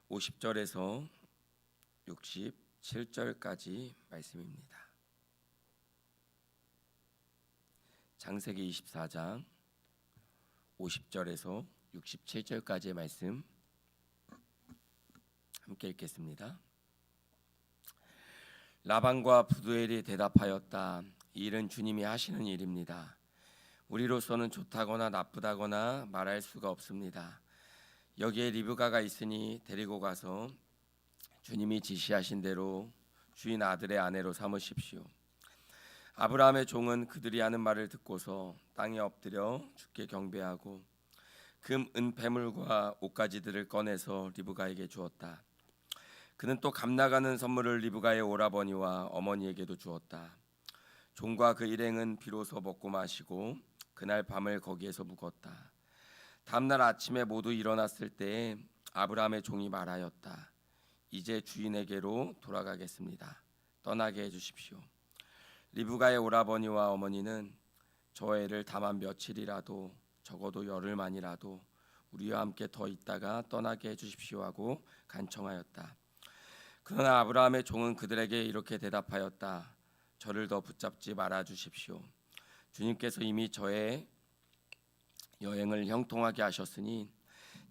50절에서 67절까지 말씀입니다. 창세기 24장 50절에서 67절까지의 말씀 함께 읽겠습니다. 라반과 부두엘이 대답하였다. 이 일은 주님이 하시는 일입니다. 우리로서는 좋다거나 나쁘다거나 말할 수가 없습니다. 여기에 리브가가 있으니 데리고 가서 주님이 지시하신 대로 주인 아들의 아내로 삼으십시오. 아브라함의 종은 그들이 하는 말을 듣고서 땅에 엎드려 주께 경배하고 금, 은, 배물과 옷가지들을 꺼내서 리브가에게 주었다. 그는 또 값나가는 선물을 리브가의 오라버니와 어머니에게도 주었다. 종과 그 일행은 비로소 먹고 마시고 그날 밤을 거기에서 묵었다. 다음날 아침에 모두 일어났을 때에 아브라함의 종이 말하였다. 이제 주인에게로 돌아가겠습니다. 떠나게 해주십시오. 리브가의 오라버니와 어머니는 저 애를 다만 며칠이라도 적어도 열흘만이라도 우리와 함께 더 있다가 떠나게 해주십시오 하고 간청하였다. 그러나 아브라함의 종은 그들에게 이렇게 대답하였다. 저를 더 붙잡지 말아 주십시오. 주님께서 이미 저의 여행을 형통하게 하셨으니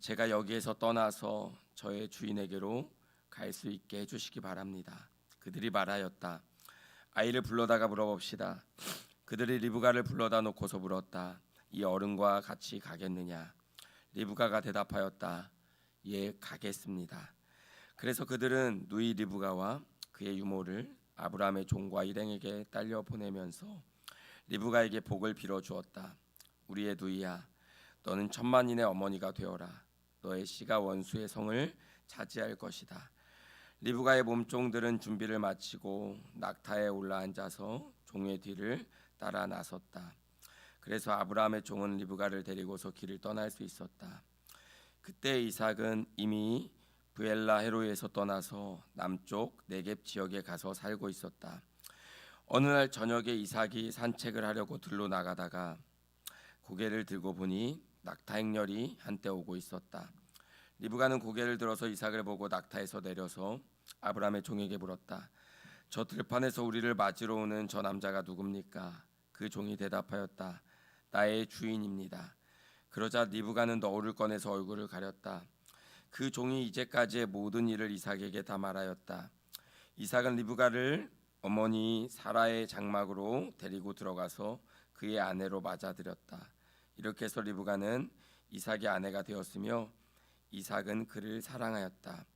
제가 여기에서 떠나서 저의 주인에게로 갈 수 있게 해주시기 바랍니다. 그들이 말하였다. 아이를 불러다가 물어봅시다. 그들이 리브가를 불러다 놓고서 물었다. 이 어른과 같이 가겠느냐? 리브가가 대답하였다. 예, 가겠습니다. 그래서 그들은 누이 리브가와 그의 유모를 아브라함의 종과 일행에게 딸려 보내면서 리브가에게 복을 빌어 주었다. 우리의 누이야, 너는 천만인의 어머니가 되어라. 너의 씨가 원수의 성을 차지할 것이다. 리브가의 몸종들은 준비를 마치고 낙타에 올라앉아서 종의 뒤를 따라 나섰다. 그래서 아브라함의 종은 리브가를 데리고서 길을 떠날 수 있었다. 그때 이삭은 이미 브엘라 헤로에서 떠나서 남쪽 네겝 지역에 가서 살고 있었다. 어느 날 저녁에 이삭이 산책을 하려고 들로 나가다가 고개를 들고 보니 낙타 행렬이 한때 오고 있었다. 리브가는 고개를 들어서 이삭을 보고 낙타에서 내려서 아브라함의 종에게 물었다. 저 들판에서 우리를 맞으러 오는 저 남자가 누굽니까? 그 종이 대답하였다. 나의 주인입니다. 그러자 리브가는 너울을 꺼내서 얼굴을 가렸다. 그 종이 이제까지의 모든 일을 이삭에게 다 말하였다. 이삭은 리브가를 어머니 사라의 장막으로 데리고 들어가서 그의 아내로 맞아들였다. 이렇게 해서 리브가는 이삭의 아내가 되었으며 이삭은 그를 사랑하였다.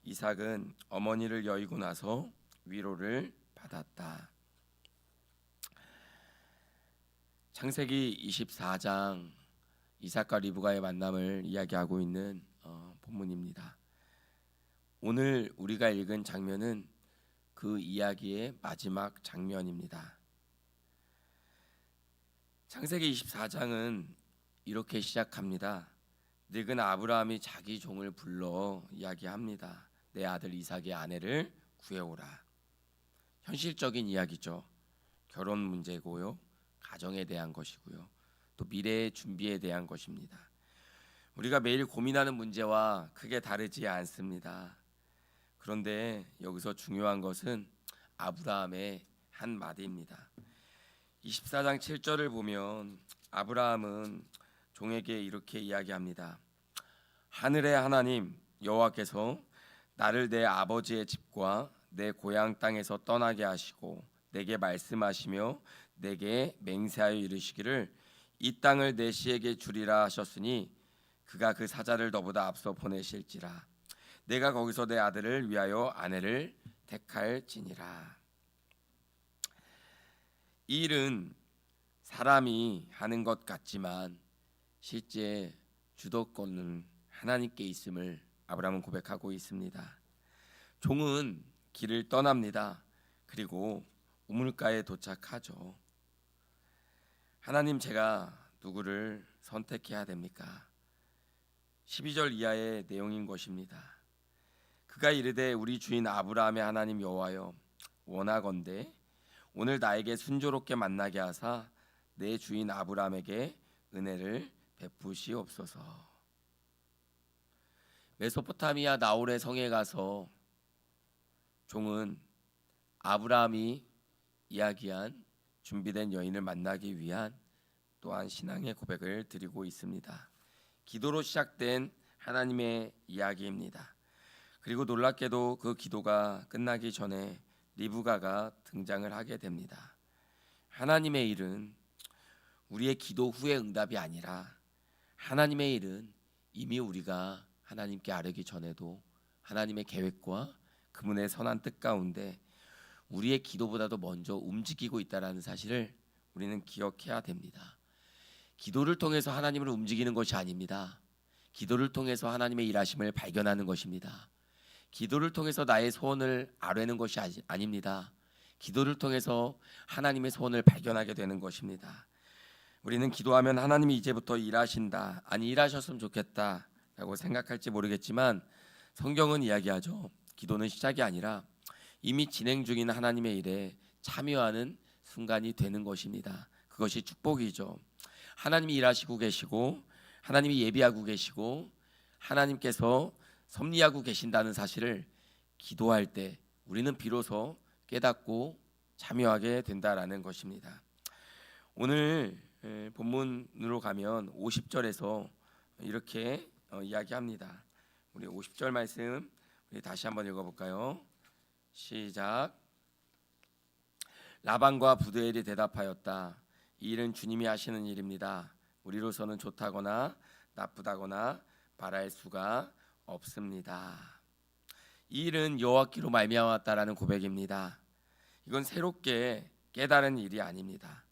이삭은 어머니를 여의고 나서 위로를 받았다. 창세기 24장 이삭과 리브가의 만남을 이야기하고 있는 본문입니다. 오늘 우리가 읽은 장면은 그 이야기의 마지막 장면입니다. 창세기 24장은 이렇게 시작합니다. 늙은 아브라함이 자기 종을 불러 이야기합니다. 내 아들 이삭의 아내를 구해오라. 현실적인 이야기죠. 결혼 문제고요, 가정에 대한 것이고요, 또 미래의 준비에 대한 것입니다. 우리가 매일 고민하는 문제와 크게 다르지 않습니다. 그런데 여기서 중요한 것은 아브라함의 한 마디입니다. 24장 7절을 보면 아브라함은 종에게 이렇게 이야기합니다. 하늘의 하나님 여호와께서 나를 내 아버지의 집과 내 고향 땅에서 떠나게 하시고 내게 말씀하시며 내게 맹세하여 이르시기를 이 땅을 내 씨에게 주리라 하셨으니 그가 그 사자를 너보다 앞서 보내실지라. 내가 거기서 내 아들을 위하여 아내를 택할지니라. 이 일은 사람이 하는 것 같지만 실제 주도권은 하나님께 있음을 아브라함은 고백하고 있습니다. 종은 길을 떠납니다. 그리고 우물가에 도착하죠. 하나님, 제가 누구를 선택해야 됩니까? 12절 이하의 내용인 것입니다. 그가 이르되 우리 주인 아브라함의 하나님 여호와여, 원하건대 오늘 나에게 순조롭게 만나게 하사 내 주인 아브라함에게 은혜를 베푸시옵소서. 메소포타미아 나홀의 성에 가서 종은 아브라함이 이야기한 준비된 여인을 만나기 위한 또한 신앙의 고백을 드리고 있습니다. 기도로 시작된 하나님의 이야기입니다. 그리고 놀랍게도 그 기도가 끝나기 전에 리브가가 등장을 하게 됩니다. 하나님의 일은 우리의 기도 후의 응답이 아니라 하나님의 일은 이미 우리가 하나님께 아뢰기 전에도 하나님의 계획과 그분의 선한 뜻 가운데 우리의 기도보다도 먼저 움직이고 있다는 사실을 우리는 기억해야 됩니다. 기도를 통해서 하나님을 움직이는 것이 아닙니다. 기도를 통해서 하나님의 일하심을 발견하는 것입니다. 기도를 통해서 나의 소원을 아뢰는 것이 아닙니다. 기도를 통해서 하나님의 소원을 발견하게 되는 것입니다. 우리는 기도하면 하나님이 이제부터 일하신다, 아니 일하셨으면 좋겠다 라고 생각할지 모르겠지만 성경은 이야기하죠. 기도는 시작이 아니라 이미 진행 중인 하나님의 일에 참여하는 순간이 되는 것입니다. 그것이 축복이죠. 하나님이 일하시고 계시고 하나님이 예비하고 계시고 하나님께서 섭리하고 계신다는 사실을 기도할 때 우리는 비로소 깨닫고 참여하게 된다라는 것입니다. 오늘 본문으로 가면 50절에서 이렇게 이야기합니다. 우리 50절 말씀 우리 다시 한번 읽어볼까요? 시작. 라반과 부두엘이 대답하였다. 이 일은 주님이 하시는 일입니다. 우리로서는 좋다거나 나쁘다거나 말할 수가 없습니다. 이 일은 여호와께로 말미암았다라는 고백입니다. 이건 새롭게 깨달은 일이 아닙니다.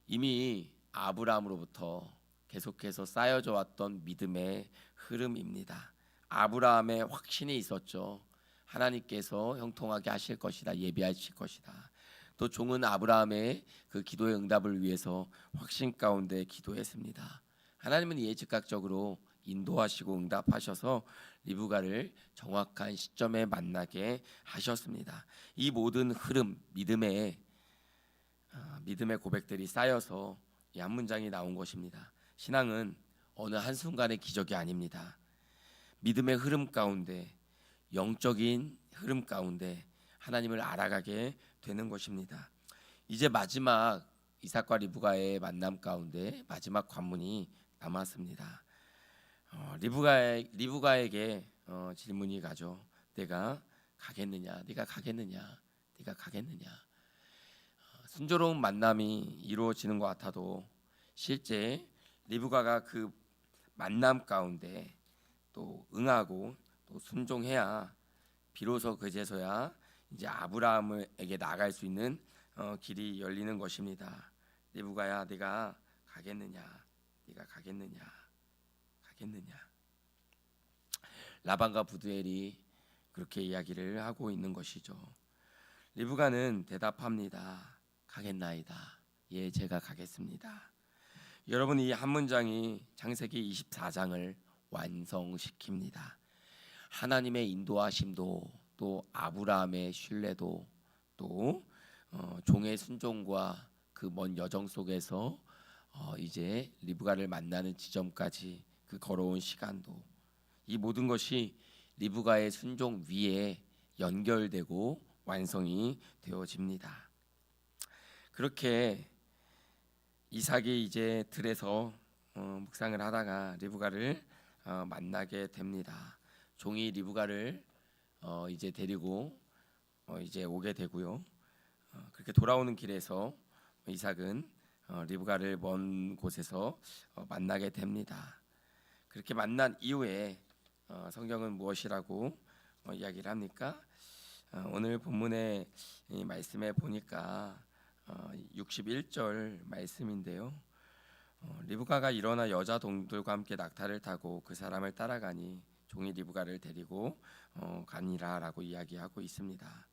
이미 아브라함으로부터 계속해서 쌓여져 왔던 믿음의 흐름입니다. 아브라함의 확신이 있었죠. 하나님께서 형통하게 하실 것이다, 예비하실 것이다. 또 종은 아브라함의 그 기도의 응답을 위해서 확신 가운데 기도했습니다. 하나님은 이에 즉각적으로 인도하시고 응답하셔서 리브가를 정확한 시점에 만나게 하셨습니다. 이 모든 흐름, 믿음의 고백들이 쌓여서 이 한 문장이 나온 것입니다. 신앙은 어느 한순간의 기적이 아닙니다. 믿음의 흐름 가운데, 영적인 흐름 가운데 하나님을 알아가게 되는 것입니다. 이제 마지막 이삭과 리브가의 만남 가운데 마지막 관문이 남았습니다. 리브가에게 질문이 가죠. 내가 가겠느냐? 네가 가겠느냐? 네가 가겠느냐? 순조로운 만남이 이루어지는 것 같아도 실제 리브가가 그 만남 가운데 또 응하고 또 순종해야 비로소 그제서야 이제 아브라함에게 나아갈 수 있는 길이 열리는 것입니다. 리브가야, 네가 가겠느냐? 네가 가겠느냐? 가겠느냐? 라반과 부두엘이 그렇게 이야기를 하고 있는 것이죠. 리브가는 대답합니다. 가겠나이다. 예, 제가 가겠습니다. 여러분, 이 한 문장이 창세기 24장을 완성시킵니다. 하나님의 인도하심도 또 아브라함의 신뢰도 또 종의 순종과 그 먼 여정 속에서 이제 리브가를 만나는 지점까지 그 걸어온 시간도, 이 모든 것이 리브가의 순종 위에 연결되고 완성이 되어집니다. 그렇게 이삭이 이제 들에서 묵상을 하다가 리브가를 만나게 됩니다. 종이 리브가를 이제 데리고 이제 오게 되고요. 그렇게 돌아오는 길에서 이삭은 리브가를 먼 곳에서 만나게 됩니다. 그렇게 만난 이후에 성경은 무엇이라고 이야기를 합니까? 오늘 본문의 이 말씀에 보니까 61절 말씀인데요. 리브가가 일어나 여자 동들과 함께 낙타를 타고 그 사람을 따라가니 종이 리브가를 데리고 가니라라고 이야기하고 있습니다.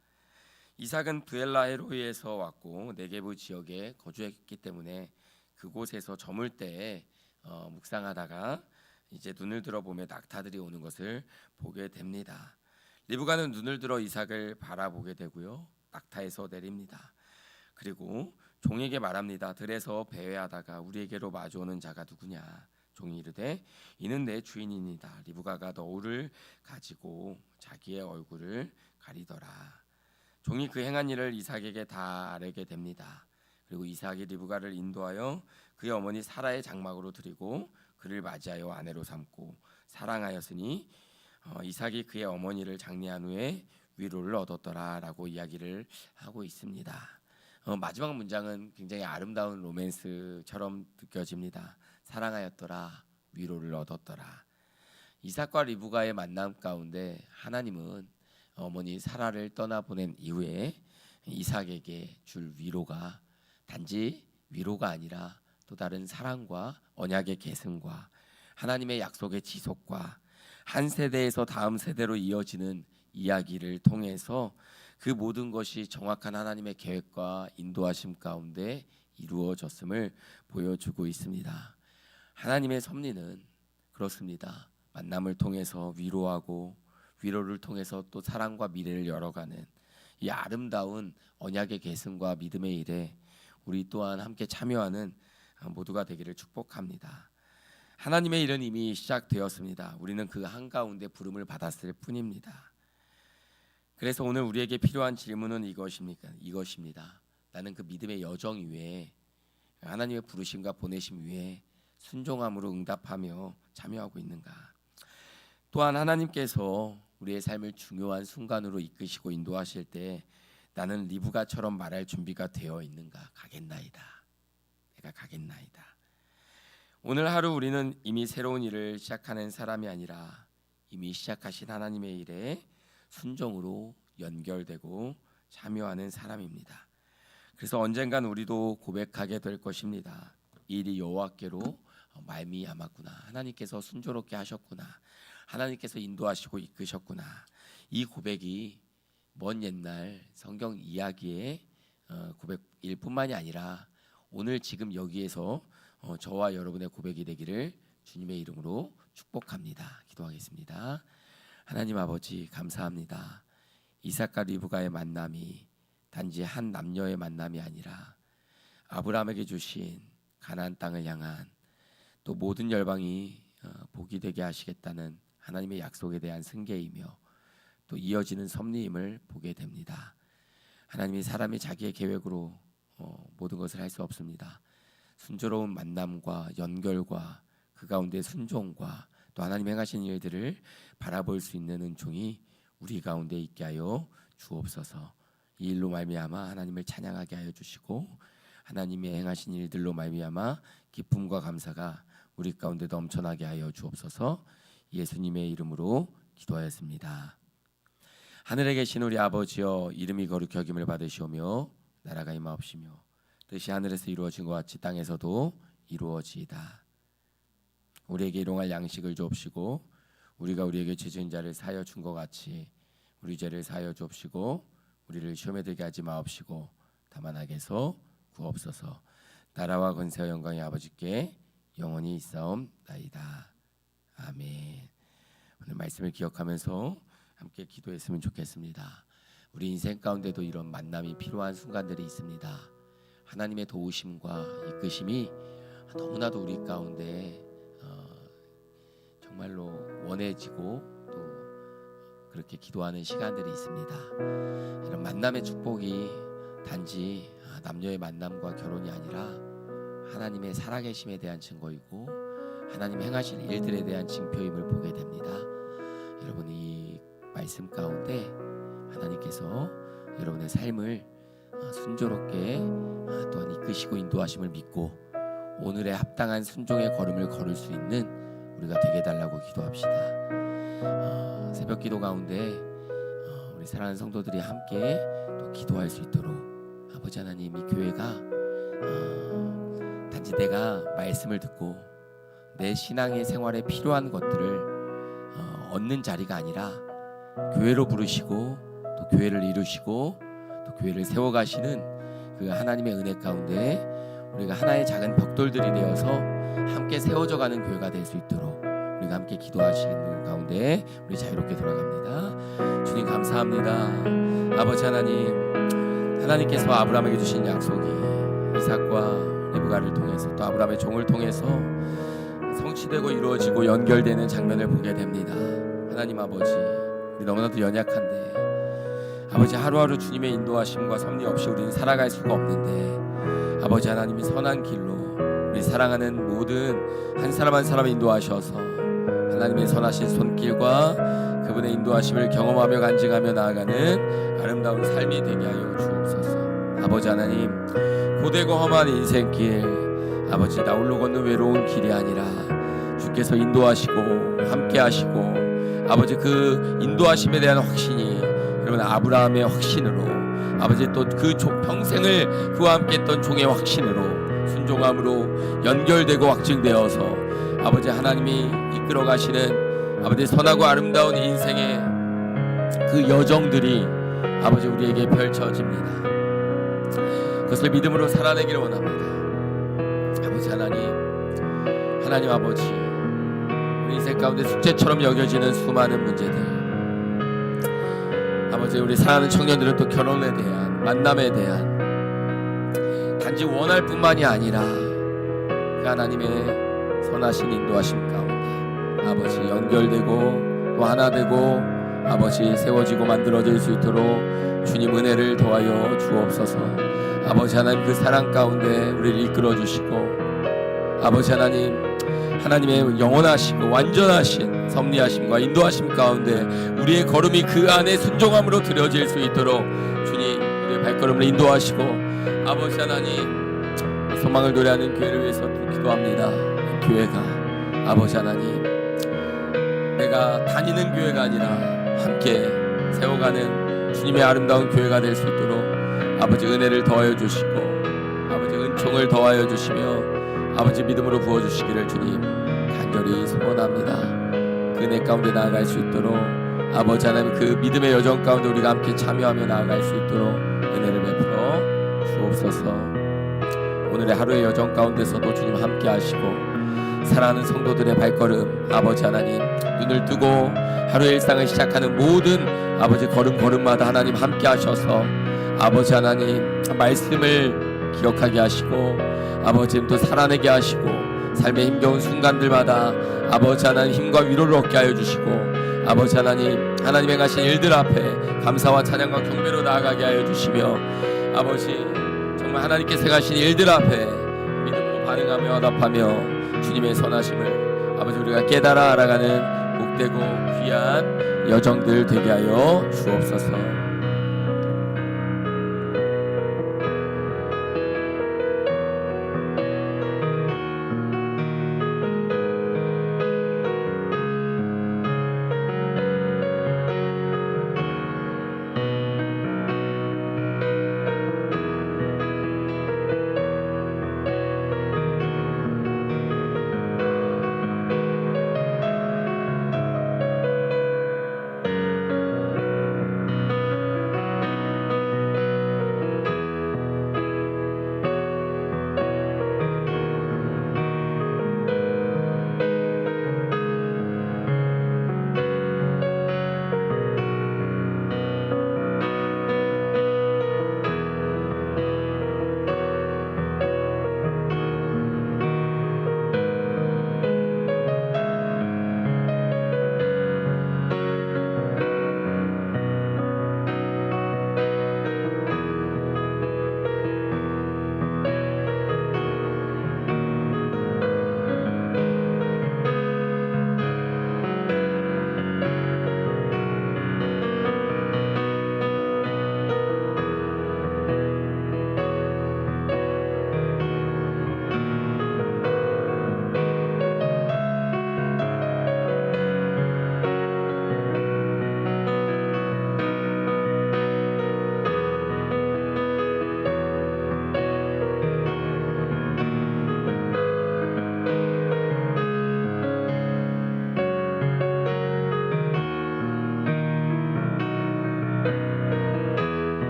이삭은 브엘라 헤로이에서 왔고 네게브 지역에 거주했기 때문에 그곳에서 저물 때에 묵상하다가 이제 눈을 들어 보며 낙타들이 오는 것을 보게 됩니다. 리브가는 눈을 들어 이삭을 바라보게 되고요. 낙타에서 내립니다. 그리고 종에게 말합니다. 들에서 배회하다가 우리에게로 마주오는 자가 누구냐? 종이 이르되 이는 내 주인이니이다. 리브가가 너울을 가지고 자기의 얼굴을 가리더라. 종이 그 행한 일을 이삭에게 다 아뢰게 됩니다. 그리고 이삭이 리브가를 인도하여 그의 어머니 사라의 장막으로 드리고 그를 맞이하여 아내로 삼고 사랑하였으니 이삭이 그의 어머니를 장례한 후에 위로를 얻었더라라고 이야기를 하고 있습니다. 마지막 문장은 굉장히 아름다운 로맨스처럼 느껴집니다. 사랑하였더라, 위로를 얻었더라. 이삭과 리브가의 만남 가운데 하나님은 어머니 사라를 떠나보낸 이후에 이삭에게 줄 위로가 단지 위로가 아니라 또 다른 사랑과 언약의 계승과 하나님의 약속의 지속과 한 세대에서 다음 세대로 이어지는 이야기를 통해서 그 모든 것이 정확한 하나님의 계획과 인도하심 가운데 이루어졌음을 보여주고 있습니다. 하나님의 섭리는 그렇습니다. 만남을 통해서 위로하고 위로를 통해서 또 사랑과 미래를 열어가는 이 아름다운 언약의 계승과 믿음의 일에 우리 또한 함께 참여하는 모두가 되기를 축복합니다. 하나님의 일은 이미 시작되었습니다. 우리는 그 한가운데 부름을 받았을 뿐입니다. 그래서 오늘 우리에게 필요한 질문은 이것입니다. 나는 그 믿음의 여정 위에 하나님의 부르심과 보내심 위에 순종함으로 응답하며 참여하고 있는가? 또한 하나님께서 우리의 삶을 중요한 순간으로 이끄시고 인도하실 때 나는 리브가처럼 말할 준비가 되어 있는가? 가겠나이다. 내가 가겠나이다. 오늘 하루 우리는 이미 새로운 일을 시작하는 사람이 아니라 이미 시작하신 하나님의 일에 순종으로 연결되고 참여하는 사람입니다. 그래서 언젠간 우리도 고백하게 될 것입니다. 이 일이 여호와께로 말미암았구나. 하나님께서 순조롭게 하셨구나. 하나님께서 인도하시고 이끄셨구나. 이 고백이 먼 옛날 성경 이야기의 고백일 뿐만이 아니라 오늘 지금 여기에서 저와 여러분의 고백이 되기를 주님의 이름으로 축복합니다. 기도하겠습니다. 하나님 아버지 감사합니다. 이삭과 리브가의 만남이 단지 한 남녀의 만남이 아니라 아브라함에게 주신 가나안 땅을 향한 또 모든 열방이 복이 되게 하시겠다는 하나님의 약속에 대한 승계이며 또 이어지는 섭리임을 보게 됩니다. 하나님이 사람이 자기의 계획으로 모든 것을 할 수 없습니다. 순조로운 만남과 연결과 그 가운데 순종과 또 하나님 행하신 일들을 바라볼 수 있는 은총이 우리 가운데 있게 하여 주옵소서. 이 일로 말미암아 하나님을 찬양하게 하여 주시고 하나님의 행하신 일들로 말미암아 기쁨과 감사가 우리 가운데 넘쳐나게 하여 주옵소서. 예수님의 이름으로 기도하였습니다. 하늘에 계신 우리 아버지여, 이름이 거룩히 여김을 받으시오며 나라가 임하옵시며 뜻이 하늘에서 이루어진 것 같이 땅에서도 이루어지이다. 우리에게 일용할 양식을 주옵시고 우리가 우리에게 죄 지은 자를 사하여 준 것 같이 우리 죄를 사하여 주옵시고 우리를 시험에 들게 하지 마옵시고 다만 악에서 구하옵소서. 나라와 권세와 영광이 아버지께 영원히 있사옵나이다. 아멘. 오늘 말씀을 기억하면서 함께 기도했으면 좋겠습니다. 우리 인생 가운데도 이런 만남이 필요한 순간들이 있습니다. 하나님의 도우심과 이끄심이 너무나도 우리 가운데 정말로 원해지고 또 그렇게 기도하는 시간들이 있습니다. 이런 만남의 축복이 단지 남녀의 만남과 결혼이 아니라 하나님의 살아계심에 대한 증거이고 하나님 행하실 일들에 대한 징표임을 보게 됩니다. 여러분 이 말씀 가운데 하나님께서 여러분의 삶을 순조롭게 또한 이끄시고 인도하심을 믿고 오늘의 합당한 순종의 걸음을 걸을 수 있는 우리가 되게 해달라고 기도합시다. 새벽 기도 가운데 우리 사랑하는 성도들이 함께 또 기도할 수 있도록 아버지 하나님, 이 교회가 단지 내가 말씀을 듣고 내 신앙의 생활에 필요한 것들을 얻는 자리가 아니라 교회로 부르시고 또 교회를 이루시고 또 교회를 세워가시는 그 하나님의 은혜 가운데 우리가 하나의 작은 벽돌들이 되어서 함께 세워져가는 교회가 될 수 있도록 우리가 함께 기도하시는 가운데 우리 자유롭게 돌아갑니다. 주님 감사합니다. 아버지 하나님, 하나님께서 아브라함에게 주신 약속이 이삭과 리브가를 통해서 또 아브라함의 종을 통해서 성취되고 이루어지고 연결되는 장면을 보게 됩니다. 하나님 아버지, 우리 너무나도 연약한데 아버지, 하루하루 주님의 인도하심과 섭리 없이 우리는 살아갈 수가 없는데 아버지 하나님이 선한 길로 우리 사랑하는 모든 한 사람 한 사람 인도하셔서 하나님의 선하신 손길과 그분의 인도하심을 경험하며 간증하며 나아가는 아름다운 삶이 되게 하여 주옵소서. 아버지 하나님, 고되고 험한 인생길, 아버지 나 홀로 걷는 외로운 길이 아니라 주께서 인도하시고 함께 하시고 아버지 그 인도하심에 대한 확신이 여러분 아브라함의 확신으로 아버지 또 그 평생을 그와 함께 했던 종의 확신으로 순종함으로 연결되고 확증되어서 아버지 하나님이 이끌어 가시는 아버지 선하고 아름다운 인생의 그 여정들이 아버지 우리에게 펼쳐집니다. 그것을 믿음으로 살아내기를 원합니다. 아버지 하나님 아버지, 우리 인생 가운데 숙제처럼 여겨지는 수많은 문제들, 아버지 우리 사랑하는 청년들은 또 결혼에 대한, 만남에 대한 단지 원할 뿐만이 아니라 그 하나님의 선하신 인도하심 가운데 아버지 연결되고 또 하나 되고 아버지 세워지고 만들어질 수 있도록 주님 은혜를 더하여 주옵소서. 아버지 하나님 그 사랑 가운데 우리를 이끌어 주시고 아버지 하나님의 영원하시고 완전하신 섭리하심과 인도하심 가운데 우리의 걸음이 그 안에 순종함으로 드려질 수 있도록 주님 우리의 발걸음을 인도하시고 아버지 하나님 소망을 노래하는 교회를 위해서 기도합니다. 교회가 아버지 하나님 내가 다니는 교회가 아니라 함께 세워가는 주님의 아름다운 교회가 될 수 있도록 아버지 은혜를 더하여 주시고 아버지 은총을 더하여 주시며 아버지 믿음으로 부어주시기를 주님 간절히 소원합니다. 그 은혜 가운데 나아갈 수 있도록 아버지 하나님 그 믿음의 여정 가운데 우리가 함께 참여하며 나아갈 수 있도록 은혜를 베풀어 주옵소서. 오늘의 하루의 여정 가운데서도 주님 함께 하시고 사랑하는 성도들의 발걸음 아버지 하나님 눈을 뜨고 하루의 일상을 시작하는 모든 아버지 걸음마다 하나님 함께 하셔서 아버지 하나님 말씀을 기억하게 하시고 아버지 또 살아내게 하시고 삶의 힘겨운 순간들마다 아버지 하나님 힘과 위로를 얻게 하여 주시고 아버지 하나님 행하신 일들 앞에 감사와 찬양과 경배로 나아가게 하여 주시며 아버지 정말 하나님께서 행하신 일들 앞에 믿음으로 반응하며 화답하며 주님의 선하심을 아버지 우리가 깨달아 알아가는 복되고 귀한 여정들 되게 하여 주옵소서.